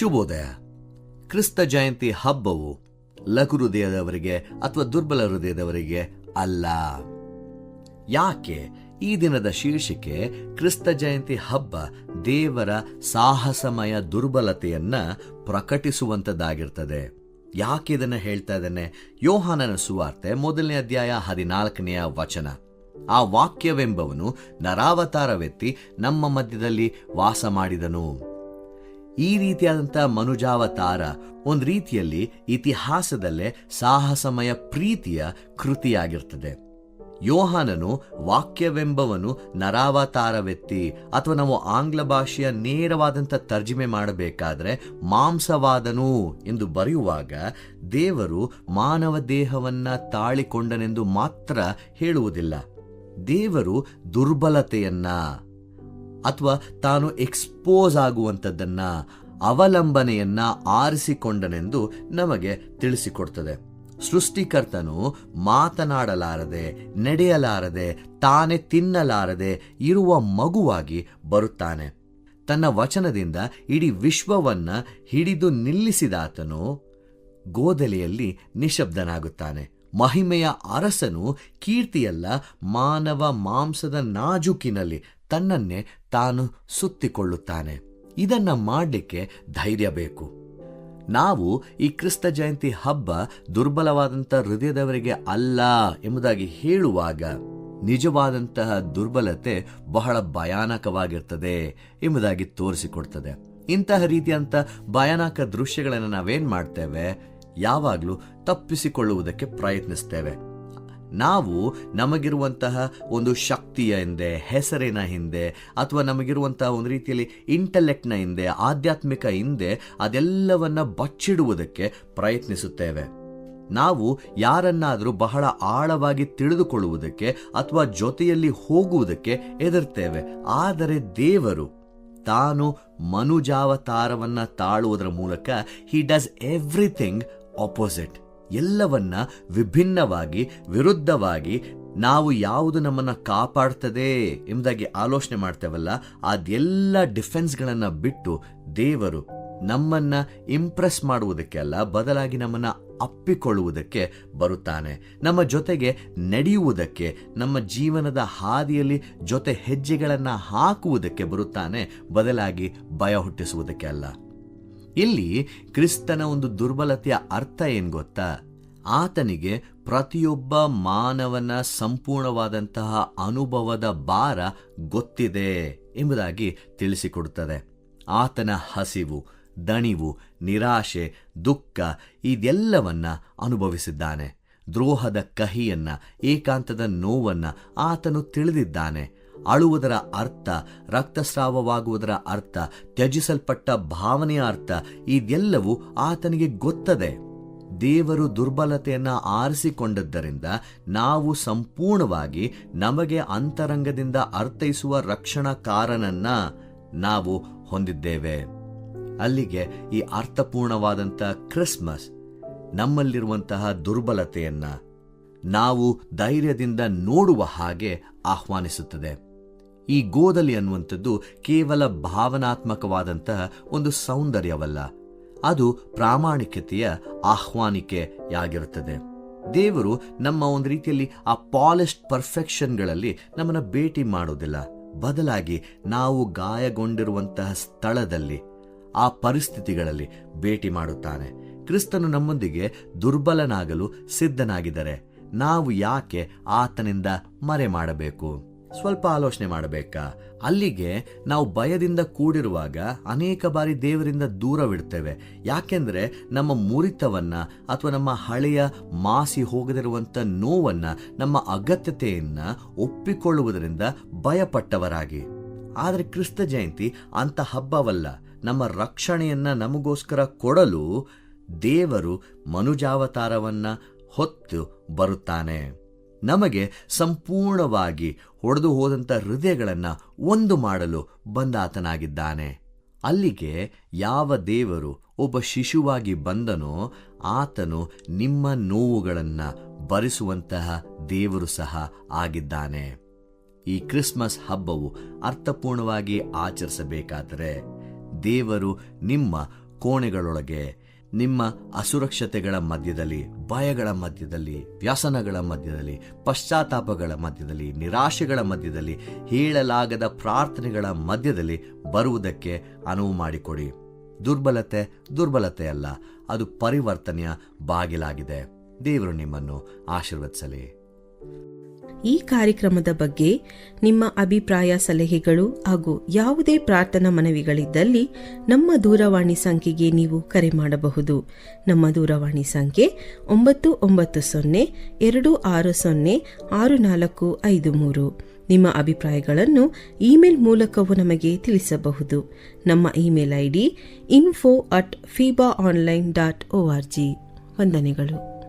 ಶುಭೋದಯ. ಕ್ರಿಸ್ತ ಜಯಂತಿ ಹಬ್ಬವು ಲಘು ಹೃದಯದವರಿಗೆ ಅಥವಾ ದುರ್ಬಲ ಹೃದಯದವರಿಗೆ ಅಲ್ಲ. ಯಾಕೆ? ಈ ದಿನದ ಶೀರ್ಷಿಕೆ ಕ್ರಿಸ್ತ ಜಯಂತಿ ಹಬ್ಬ ದೇವರ ಸಾಹಸಮಯ ದುರ್ಬಲತೆಯನ್ನ ಪ್ರಕಟಿಸುವಂತದ್ದಾಗಿರ್ತದೆ. ಯಾಕೆ ಇದನ್ನ ಹೇಳ್ತಾ ಇದ್ದಾನೆ? ಯೋಹಾನನ ಸುವಾರ್ತೆ 1ನೇ ಅಧ್ಯಾಯ 14ನೇ ವಚನ. ಆ ವಾಕ್ಯವೆಂಬವನು ನರಾವತಾರವೆತ್ತಿ ನಮ್ಮ ಮಧ್ಯದಲ್ಲಿ ವಾಸ ಮಾಡಿದನು. ಈ ರೀತಿಯಾದಂಥ ಮನುಜಾವತಾರ ಒಂದು ರೀತಿಯಲ್ಲಿ ಇತಿಹಾಸದಲ್ಲೇ ಸಾಹಸಮಯ ಪ್ರೀತಿಯ ಕೃತಿಯಾಗಿರ್ತದೆ. ಯೋಹಾನನು ವಾಕ್ಯವೆಂಬವನು ನರಾವತಾರವೆತ್ತಿ, ಅಥವಾ ನಾವು ಆಂಗ್ಲ ಭಾಷೆಯ ನೇರವಾದಂಥ ತರ್ಜುಮೆ ಮಾಡಬೇಕಾದ್ರೆ ಮಾಂಸವಾದನು ಎಂದು ಬರೆಯುವಾಗ ದೇವರು ಮಾನವ ದೇಹವನ್ನ ತಾಳಿಕೊಂಡನೆಂದು ಮಾತ್ರ ಹೇಳುವುದಿಲ್ಲ. ದೇವರು ದುರ್ಬಲತೆಯನ್ನ ಅಥವಾ ತಾನು ಎಕ್ಸ್ಪೋಸ್ ಆಗುವಂಥದ್ದನ್ನ, ಅವಲಂಬನೆಯನ್ನ ಆರಿಸಿಕೊಂಡನೆಂದು ನಮಗೆ ತಿಳಿಸಿಕೊಡ್ತದೆ. ಸೃಷ್ಟಿಕರ್ತನು ಮಾತನಾಡಲಾರದೆ, ನಡೆಯಲಾರದೆ, ತಾನೇ ತಿನ್ನಲಾರದೆ ಇರುವ ಮಗುವಾಗಿ ಬರುತ್ತಾನೆ. ತನ್ನ ವಚನದಿಂದ ಇಡೀ ವಿಶ್ವವನ್ನ ಹಿಡಿದು ನಿಲ್ಲಿಸಿದಾತನು ಗೋದಲಿಯಲ್ಲಿ ನಿಶಬ್ದನಾಗುತ್ತಾನೆ. ಮಹಿಮೆಯ ಅರಸನು ಕೀರ್ತಿಯಲ್ಲ, ಮಾನವ ಮಾಂಸದ ನಾಜುಕಿನಲ್ಲಿ ತನ್ನನ್ನೇ ತಾನು ಸುತ್ತಿಕೊಳ್ಳುತ್ತಾನೆ. ಇದನ್ನ ಮಾಡಲಿಕ್ಕೆ ಧೈರ್ಯ ಬೇಕು. ನಾವು ಈ ಕ್ರಿಸ್ತ ಜಯಂತಿ ಹಬ್ಬ ದುರ್ಬಲವಾದಂತಹ ಹೃದಯದವರಿಗೆ ಅಲ್ಲ ಎಂಬುದಾಗಿ ಹೇಳುವಾಗ ನಿಜವಾದಂತಹ ದುರ್ಬಲತೆ ಬಹಳ ಭಯಾನಕವಾಗಿರ್ತದೆ ಎಂಬುದಾಗಿ ತೋರಿಸಿಕೊಡ್ತದೆ. ಇಂತಹ ರೀತಿಯಂತ ಭಯಾನಕ ದೃಶ್ಯಗಳನ್ನು ನಾವೇನ್ ಮಾಡ್ತೇವೆ? ಯಾವಾಗಲೂ ತಪ್ಪಿಸಿಕೊಳ್ಳುವುದಕ್ಕೆ ಪ್ರಯತ್ನಿಸ್ತೇವೆ. ನಾವು ನಮಗಿರುವಂತಹ ಒಂದು ಶಕ್ತಿಯ ಹಿಂದೆ, ಹೆಸರಿನ ಹಿಂದೆ, ಅಥವಾ ನಮಗಿರುವಂತಹ ಒಂದು ರೀತಿಯಲ್ಲಿ ಇಂಟೆಲೆಕ್ಟ್ನ ಹಿಂದೆ, ಆಧ್ಯಾತ್ಮಿಕ ಹಿಂದೆ ಅದೆಲ್ಲವನ್ನ ಬಚ್ಚಿಡುವುದಕ್ಕೆ ಪ್ರಯತ್ನಿಸುತ್ತೇವೆ. ನಾವು ಯಾರನ್ನಾದರೂ ಬಹಳ ಆಳವಾಗಿ ತಿಳಿದುಕೊಳ್ಳುವುದಕ್ಕೆ ಅಥವಾ ಜೊತೆಯಲ್ಲಿ ಹೋಗುವುದಕ್ಕೆ ಹೆದರ್ತೇವೆ. ಆದರೆ ದೇವರು ತಾನು ಮನುಜಾವತಾರವನ್ನ ತಾಳುವುದರ ಮೂಲಕ ಹಿ ಡಸ್ ಎವ್ರಿಥಿಂಗ್ ಆಪೋಸಿಟ್. ಎಲ್ಲವನ್ನ ವಿಭಿನ್ನವಾಗಿ, ವಿರುದ್ಧವಾಗಿ ನಾವು ಯಾವುದು ನಮ್ಮನ್ನ ಕಾಪಾಡ್ತದೆ ಎಂಬುದಾಗಿ ಆಲೋಚನೆ ಮಾಡ್ತೇವಲ್ಲ, ಅದೆಲ್ಲ ಡಿಫೆನ್ಸ್ಗಳನ್ನ ಬಿಟ್ಟು ದೇವರು ನಮ್ಮನ್ನ ಇಂಪ್ರೆಸ್ ಮಾಡುವುದಕ್ಕೆ ಅಲ್ಲ, ಬದಲಾಗಿ ನಮ್ಮನ್ನ ಅಪ್ಪಿಕೊಳ್ಳುವುದಕ್ಕೆ ಬರುತ್ತಾನೆ. ನಮ್ಮ ಜೊತೆಗೆ ನಡೆಯುವುದಕ್ಕೆ, ನಮ್ಮ ಜೀವನದ ಹಾದಿಯಲ್ಲಿ ಜೊತೆ ಹೆಜ್ಜೆಗಳನ್ನ ಹಾಕುವುದಕ್ಕೆ ಬರುತ್ತಾನೆ, ಬದಲಾಗಿ ಭಯ ಹುಟ್ಟಿಸುವುದಕ್ಕೆ ಅಲ್ಲ. ಇಲ್ಲಿ ಕ್ರಿಸ್ತನ ಒಂದು ದುರ್ಬಲತೆಯ ಅರ್ಥ ಏನ್ ಗೊತ್ತಾ? ಆತನಿಗೆ ಪ್ರತಿಯೊಬ್ಬ ಮಾನವನ ಸಂಪೂರ್ಣವಾದಂತಹ ಅನುಭವದ ಭಾರ ಗೊತ್ತಿದೆ ಎಂಬುದಾಗಿ ತಿಳಿಸಿಕೊಡುತ್ತದೆ. ಆತನ ಹಸಿವು, ದಣಿವು, ನಿರಾಶೆ, ದುಃಖ ಇದೆಲ್ಲವನ್ನ ಅನುಭವಿಸಿದ್ದಾನೆ. ದ್ರೋಹದ ಕಹಿಯನ್ನ, ಏಕಾಂತದ ನೋವನ್ನ ಆತನು ತಿಳಿದಿದ್ದಾನೆ. ಅಳುವುದರ ಅರ್ಥ, ರಕ್ತಸ್ರಾವವಾಗುವುದರ ಅರ್ಥ, ತ್ಯಜಿಸಲ್ಪಟ್ಟ ಭಾವನೆಯ ಅರ್ಥ ಇದೆಲ್ಲವೂ ಆತನಿಗೆ ಗೊತ್ತದೆ. ದೇವರು ದುರ್ಬಲತೆಯನ್ನ ಆರಿಸಿಕೊಂಡದ್ದರಿಂದ ನಾವು ಸಂಪೂರ್ಣವಾಗಿ ನಮಗೆ ಅಂತರಂಗದಿಂದ ಅರ್ಥೈಸುವ ರಕ್ಷಣಾಕಾರನನ್ನ ನಾವು ಹೊಂದಿದ್ದೇವೆ. ಅಲ್ಲಿಗೆ ಈ ಅರ್ಥಪೂರ್ಣವಾದಂಥ ಕ್ರಿಸ್ಮಸ್ ನಮ್ಮಲ್ಲಿರುವಂತಹ ದುರ್ಬಲತೆಯನ್ನ ನಾವು ಧೈರ್ಯದಿಂದ ನೋಡುವ ಹಾಗೆ ಆಹ್ವಾನಿಸುತ್ತದೆ. ಈ ಗೋದಲಿ ಅನ್ನುವಂಥದ್ದು ಕೇವಲ ಭಾವನಾತ್ಮಕವಾದಂತಹ ಒಂದು ಸೌಂದರ್ಯವಲ್ಲ, ಅದು ಪ್ರಾಮಾಣಿಕತೆಯ ಆಹ್ವಾನಿಕೆಯಾಗಿರುತ್ತದೆ. ದೇವರು ನಮ್ಮ ಒಂದು ರೀತಿಯಲ್ಲಿ ಆ ಪಾಲಿಶ್ಡ್ ಪರ್ಫೆಕ್ಷನ್ಗಳಲ್ಲಿ ನಮ್ಮನ್ನು ಭೇಟಿ ಮಾಡೋದಿಲ್ಲ. ಬದಲಾಗಿ ನಾವು ಗಾಯಗೊಂಡಿರುವಂತಹ ಸ್ಥಳದಲ್ಲಿ, ಆ ಪರಿಸ್ಥಿತಿಗಳಲ್ಲಿ ಭೇಟಿ ಮಾಡುತ್ತಾನೆ. ಕ್ರಿಸ್ತನು ನಮ್ಮೊಂದಿಗೆ ದುರ್ಬಲನಾಗಲು ಸಿದ್ಧನಾಗಿದ್ದಾರೆ. ನಾವು ಯಾಕೆ ಆತನಿಂದ ಮರೆ ಮಾಡಬೇಕು? ಸ್ವಲ್ಪ ಆಲೋಚನೆ ಮಾಡಬೇಕಾ? ಅಲ್ಲಿಗೆ ನಾವು ಭಯದಿಂದ ಕೂಡಿರುವಾಗ ಅನೇಕ ಬಾರಿ ದೇವರಿಂದ ದೂರವಿಡ್ತೇವೆ. ಯಾಕೆಂದ್ರೆ ನಮ್ಮ ಮುರಿತವನ್ನ ಅಥವಾ ನಮ್ಮ ಹಳೆಯ ಮಾಸಿ ಹೋಗದಿರುವಂಥ ನೋವನ್ನ, ನಮ್ಮ ಅಗತ್ಯತೆಯನ್ನ ಒಪ್ಪಿಕೊಳ್ಳುವುದರಿಂದ ಭಯಪಟ್ಟವರಾಗಿ. ಆದರೆ ಕ್ರಿಸ್ತ ಜಯಂತಿ ಅಂತ ಹಬ್ಬವಲ್ಲ. ನಮ್ಮ ರಕ್ಷಣೆಯನ್ನ ನಮಗೋಸ್ಕರ ಕೊಡಲು ದೇವರು ಮನುಜಾವತಾರವನ್ನ ಹೊತ್ತು ಬರುತ್ತಾನೆ. ನಮಗೆ ಸಂಪೂರ್ಣವಾಗಿ ಹೊಡೆದು ಹೋದಂಥ ಹೃದಯಗಳನ್ನು ಒಂದು ಮಾಡಲು ಬಂದಾತನಾಗಿದ್ದಾನೆ. ಅಲ್ಲಿಗೆ ಯಾವ ದೇವರು ಒಬ್ಬ ಶಿಶುವಾಗಿ ಬಂದನೋ ಆತನು ನಿಮ್ಮ ನೋವುಗಳನ್ನು ಭರಿಸುವಂತಹ ದೇವರು ಸಹ ಆಗಿದ್ದಾನೆ. ಈ ಕ್ರಿಸ್ಮಸ್ ಹಬ್ಬವು ಅರ್ಥಪೂರ್ಣವಾಗಿ ಆಚರಿಸಬೇಕಾದರೆ ದೇವರು ನಿಮ್ಮ ಕೋಣೆಗಳೊಳಗೆ, ನಿಮ್ಮ ಅಸುರಕ್ಷತೆಗಳ ಮಧ್ಯದಲ್ಲಿ, ಭಯಗಳ ಮಧ್ಯದಲ್ಲಿ, ವ್ಯಸನಗಳ ಮಧ್ಯದಲ್ಲಿ, ಪಶ್ಚಾತ್ತಾಪಗಳ ಮಧ್ಯದಲ್ಲಿ, ನಿರಾಶೆಗಳ ಮಧ್ಯದಲ್ಲಿ, ಹೇಳಲಾಗದ ಪ್ರಾರ್ಥನೆಗಳ ಮಧ್ಯದಲ್ಲಿ ಬರುವುದಕ್ಕೆ ಅನುವು ಮಾಡಿಕೊಡಿ. ದುರ್ಬಲತೆ ಅಲ್ಲ, ಅದು ಪರಿವರ್ತನೆಯ ಬಾಗಿಲಾಗಿದೆ. ದೇವರು ನಿಮ್ಮನ್ನು ಆಶೀರ್ವದಿಸಲಿ. ಈ ಕಾರ್ಯಕ್ರಮದ ಬಗ್ಗೆ ನಿಮ್ಮ ಅಭಿಪ್ರಾಯ, ಸಲಹೆಗಳು ಹಾಗೂ ಯಾವುದೇ ಪ್ರಾರ್ಥನಾ ಮನವಿಗಳಿದ್ದಲ್ಲಿ ನಮ್ಮ ದೂರವಾಣಿ ಸಂಖ್ಯೆಗೆ ನೀವು ಕರೆ ಮಾಡಬಹುದು. ನಮ್ಮ ದೂರವಾಣಿ ಸಂಖ್ಯೆ 9902606453. ನಿಮ್ಮ ಅಭಿಪ್ರಾಯಗಳನ್ನು ಇಮೇಲ್ ಮೂಲಕವೂ ನಮಗೆ ತಿಳಿಸಬಹುದು. ನಮ್ಮ ಇಮೇಲ್ ID info@fibaonline.org. ವಂದನೆಗಳು.